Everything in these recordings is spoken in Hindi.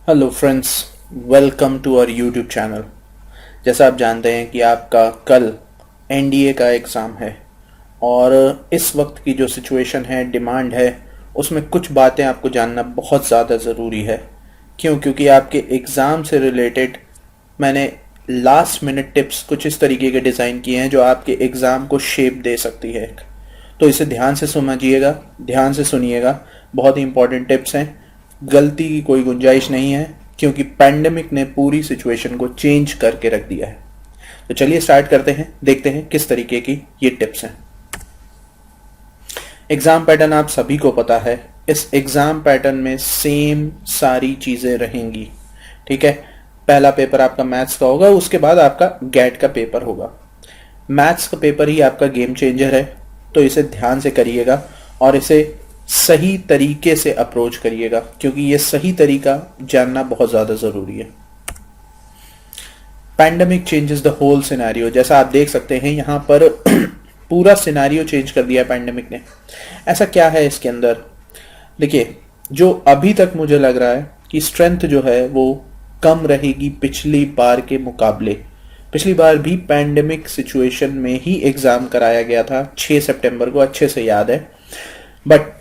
Hello friends, welcome to our YouTube channel. जैसा आप जानते हैं कि आपका कल एनडीए का एग्ज़ाम है और इस वक्त की जो सिचुएशन है, डिमांड है, उसमें कुछ बातें आपको जानना बहुत ज़्यादा ज़रूरी है। क्योंकि आपके एग्ज़ाम से रिलेटेड मैंने लास्ट मिनट टिप्स कुछ इस तरीके के डिज़ाइन किए हैं जो आपके एग्ज़ाम को शेप दे सकती है। तो इसे ध्यान से समझिएगा, ध्यान से सुनिएगा। बहुत ही इंपॉर्टेंट टिप्स हैं, गलती की कोई गुंजाइश नहीं है क्योंकि पैंडेमिक ने पूरी सिचुएशन को चेंज करके रख दिया है। तो चलिए स्टार्ट करते हैं, देखते हैं किस तरीके की ये टिप्स हैं। एग्जाम पैटर्न आप सभी को पता है। इस एग्जाम पैटर्न में सेम सारी चीजें रहेंगी। ठीक है, पहला पेपर आपका मैथ्स का होगा, उसके बाद आपका गैट का पेपर होगा। मैथ्स का पेपर ही आपका गेम चेंजर है, तो इसे ध्यान से करिएगा और इसे सही तरीके से अप्रोच करिएगा क्योंकि ये सही तरीका जानना बहुत ज़्यादा ज़रूरी है। Pandemic changes the whole scenario, जैसा आप देख सकते हैं यहाँ पर पूरा सिनेरियो चेंज कर दिया पैंडेमिक ने। ऐसा क्या है इसके अंदर? देखिए, जो अभी तक मुझे लग रहा है कि स्ट्रेंथ जो है वो कम रहेगी पिछली बार के मुकाबले। पिछली बार भी पैंडेमिक सिचुएशन में ही एग्ज़ाम कराया गया था 6 सितंबर को, अच्छे से याद है। बट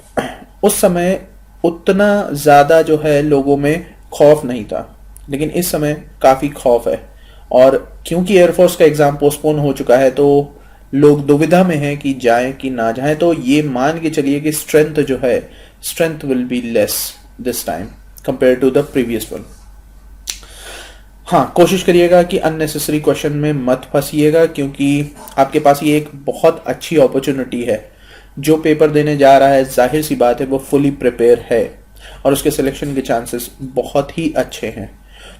उस समय उतना ज़्यादा जो है लोगों में खौफ नहीं था, लेकिन इस समय काफ़ी खौफ है। और क्योंकि एयरफोर्स का एग्ज़ाम पोस्टपोन हो चुका है तो लोग दुविधा में हैं कि जाएं कि ना जाएं। तो ये मान के चलिए कि स्ट्रेंथ जो है, strength will be less this time compare to the previous one. हाँ, कोशिश करिएगा कि अननेसेसरी क्वेश्चन में मत फंसिएगा क्योंकि आपके पास ये एक बहुत अच्छी अपॉर्चुनिटी है। जो पेपर देने जा रहा है, जाहिर सी बात है वो फुली प्रिपेयर है और उसके सिलेक्शन के चांसेस बहुत ही अच्छे हैं।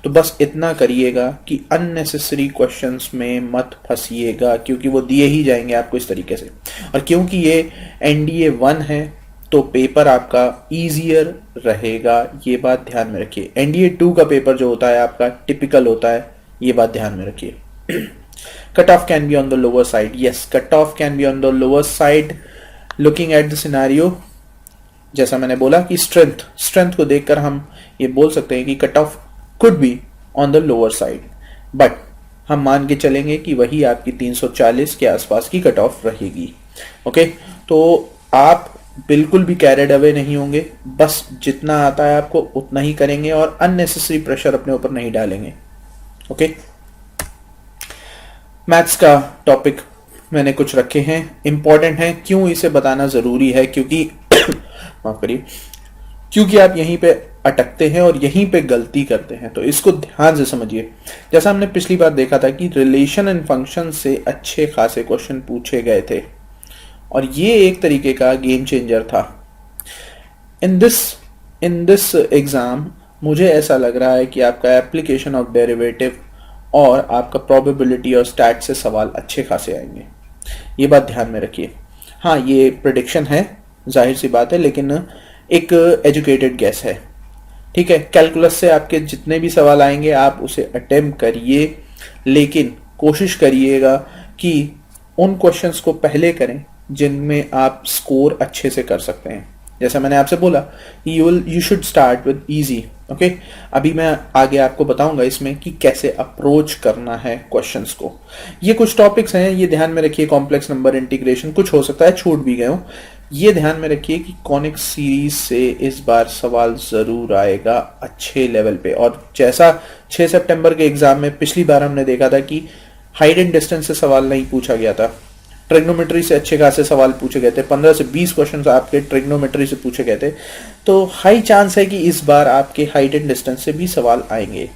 तो बस इतना करिएगा कि अननेसेसरी क्वेश्चंस में मत फंसिएगा क्योंकि वो दिए ही जाएंगे आपको इस तरीके से। और क्योंकि ये एनडीए 1 है तो पेपर आपका ईजियर रहेगा, ये बात ध्यान में रखिए। एनडीए 2 का पेपर जो होता है आपका टिपिकल होता है, ये बात ध्यान में रखिए। Cut off can be on the lower side, yes, cut off can be on the lower side. Looking at the scenario, जैसा मैंने बोला कि स्ट्रेंथ को देखकर हम ये बोल सकते हैं कि cut off could be on the lower side, but हम मान के चलेंगे कि वही आपकी 340 के आसपास की कट ऑफ रहेगी। ओके, तो आप बिल्कुल भी कैरिड अवे नहीं होंगे, बस जितना आता है आपको उतना ही करेंगे और अननेसेसरी प्रेशर अपने ऊपर नहीं डालेंगे। ओके, मैथ्स का टॉपिक मैंने कुछ रखे हैं, इंपॉर्टेंट हैं। क्यों इसे बताना जरूरी है? क्योंकि माफ करिए, क्योंकि आप यहीं पे अटकते हैं और यहीं पे गलती करते हैं, तो इसको ध्यान से समझिए। जैसा हमने पिछली बार देखा था कि रिलेशन एंड फंक्शन से अच्छे खासे क्वेश्चन पूछे गए थे और ये एक तरीके का गेम चेंजर था। इन दिस एग्जाम मुझे ऐसा लग रहा है कि आपका एप्लीकेशन ऑफ डेरिवेटिव और आपका प्रोबेबिलिटी और स्टैट से सवाल अच्छे खासे आएंगे, ये बात ध्यान में रखिए। हाँ, ये प्रेडिक्शन है, जाहिर सी बात है, लेकिन एक एजुकेटेड गेस है। ठीक है, कैलकुलस से आपके जितने भी सवाल आएंगे आप उसे अटेम्प्ट करिए, लेकिन कोशिश करिएगा कि उन क्वेश्चंस को पहले करें जिनमें आप स्कोर अच्छे से कर सकते हैं। जैसा मैंने आपसे बोला, you should start with easy. Okay, अभी मैं आगे आपको बताऊंगा इसमें कि कैसे अप्रोच करना है क्वेश्चंस को। ये कुछ टॉपिक्स हैं, ये ध्यान में रखिए। कॉम्प्लेक्स नंबर इंटीग्रेशन, कुछ हो सकता है छूट भी गए हो, ये ध्यान में रखिए कि कॉनिक सीरीज से इस बार सवाल जरूर आएगा अच्छे लेवल पे। और जैसा 6 सितंबर के एग्जाम में पिछली बार हमने देखा था कि हाइट एंड डिस्टेंस से सवाल नहीं पूछा गया था, ट्रिग्नोमेट्री से अच्छे खासे सवाल पूछे गए थे। 15 से 20 क्वेश्चन आपके ट्रिग्नोमेट्री से पूछे गए थे, तो हाई चांस है कि इस बार आपके हाइट एंड डिस्टेंस से भी सवाल आएंगे।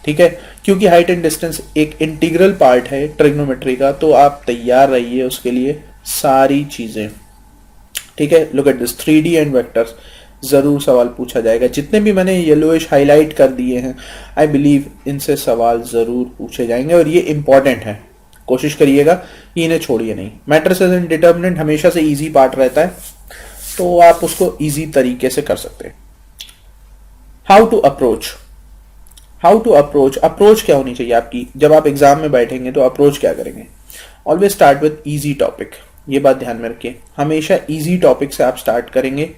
ठीक है, क्योंकि हाइट एंड डिस्टेंस एक इंटीग्रल पार्ट है ट्रिग्नोमेट्री का, तो आप तैयार रहिए उसके लिए सारी चीजें। ठीक है, look at this 3D and vectors, जरूर सवाल पूछा जाएगा। जितने भी मैंने येलोइश हाईलाइट कर दिए हैं, आई बिलीव इनसे सवाल जरूर पूछे जाएंगे और ये इंपॉर्टेंट है। कोशिश करिएगा कि इन्हें छोड़िए नहीं। मैट्रिसेस एंड डिटर्मिनेंट हमेशा से इजी पार्ट रहता है, तो आप उसको इजी तरीके से कर सकते हैं। हाउ टू अप्रोच, अप्रोच क्या होनी चाहिए आपकी जब आप एग्जाम में बैठेंगे? तो अप्रोच क्या करेंगे? Always start with easy topic, ये बात ध्यान में रखिए। हमेशा इजी टॉपिक से आप स्टार्ट करेंगे।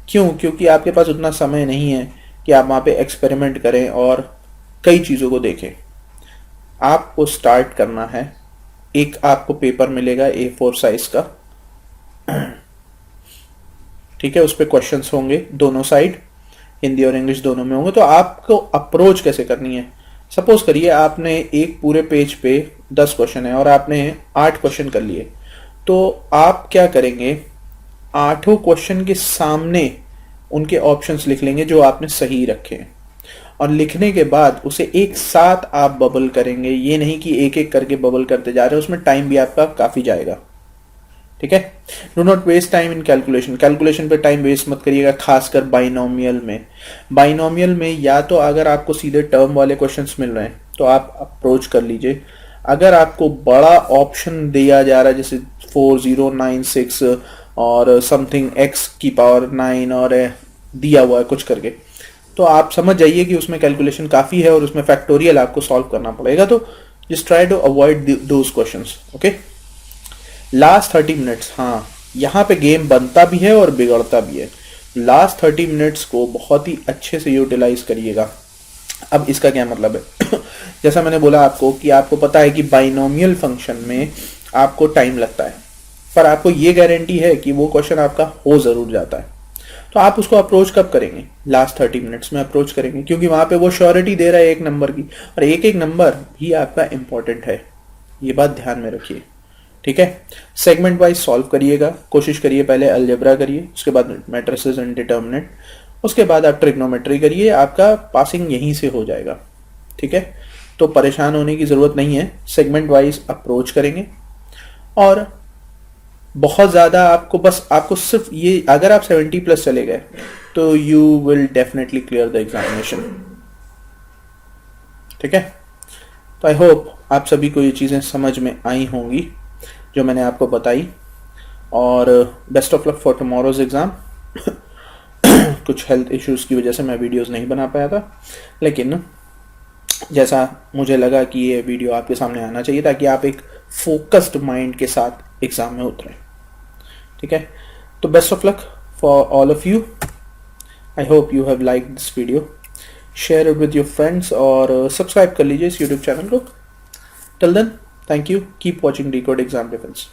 क्यों? क्योंकि आपके पास उतना समय नहीं है कि आप वहाँ पे एक्सपेरिमेंट करें और कई चीज़ों को देखें। आपको स्टार्ट करना है, एक आपको पेपर मिलेगा A4 साइज का, ठीक है, उस पर क्वेश्चंस होंगे दोनों साइड, हिंदी और इंग्लिश दोनों में होंगे। तो आपको अप्रोच कैसे करनी है, सपोज करिए आपने एक पूरे पेज पे 10 क्वेश्चन है और आपने 8 क्वेश्चन कर लिए, तो आप क्या करेंगे, 8 क्वेश्चन के सामने उनके ऑप्शंस लिख लेंगे जो आपने सही रखे हैं, और लिखने के बाद उसे एक साथ आप बबल करेंगे। ये नहीं कि एक एक करके बबल करते जा रहे हैं, उसमें टाइम भी आपका काफी जाएगा, ठीक है। Do not waste time in calculation, calculation पे टाइम वेस्ट मत करिएगा, खासकर बाइनोमियल में। बाइनोमियल में या तो अगर आपको सीधे टर्म वाले क्वेश्चंस मिल रहे हैं तो आप अप्रोच कर लीजिए। अगर आपको बड़ा ऑप्शन दिया जा रहा है जैसे 4096 और समथिंग x की पावर 9 और दिया हुआ है कुछ करके, तो आप समझ जाइए कि उसमें कैलकुलेशन काफी है और उसमें फैक्टोरियल आपको सॉल्व करना पड़ेगा। तो just try to avoid those questions, okay. Last 30 minutes, हाँ, यहाँ पे गेम बनता भी है और बिगड़ता भी है। लास्ट 30 मिनट्स को बहुत ही अच्छे से यूटिलाइज करिएगा। अब इसका क्या मतलब है जैसा मैंने बोला आपको कि आपको पता है कि बाइनोमियल फंक्शन में आपको टाइम लगता है, पर आपको ये गारंटी है कि वो क्वेश्चन आपका हो जरूर जाता है। तो आप उसको अप्रोच कब करेंगे, लास्ट 30 मिनट्स में अप्रोच करेंगे, क्योंकि वहां पे वो श्योरिटी दे रहा है एक नंबर की, और एक एक नंबर भी आपका इंपॉर्टेंट है, ये बात ध्यान में रखिए, ठीक है। सेगमेंट वाइज सॉल्व करिएगा, कोशिश करिए पहले अलजेब्रा करिए, उसके बाद मैट्रिसेस एंड डिटर्मिनेंट, उसके बाद आप ट्रिग्नोमेट्री करिए, आपका पासिंग यहीं से हो जाएगा, ठीक है। तो परेशान होने की जरूरत नहीं है, सेगमेंट वाइज अप्रोच करेंगे। और बहुत ज्यादा आपको सिर्फ ये, अगर आप 70+ चले गए तो you will definitely clear the examination, ठीक है। तो आई होप आप सभी को ये चीजें समझ में आई होंगी जो मैंने आपको बताई, और best of luck for tomorrow's exam. कुछ हेल्थ इश्यूज की वजह से मैं वीडियोस नहीं बना पाया था, लेकिन जैसा मुझे लगा कि ये वीडियो आपके सामने आना चाहिए ताकि आप एक फोकस्ड माइंड के साथ एग्जाम में उतरें, ठीक है। तो best of luck for all of you. I hope you have like this video, share it with your friends और सब्सक्राइब कर लीजिए इस यूट्यूब चैनल को। Till then, thank you, keep watching decode exam defence.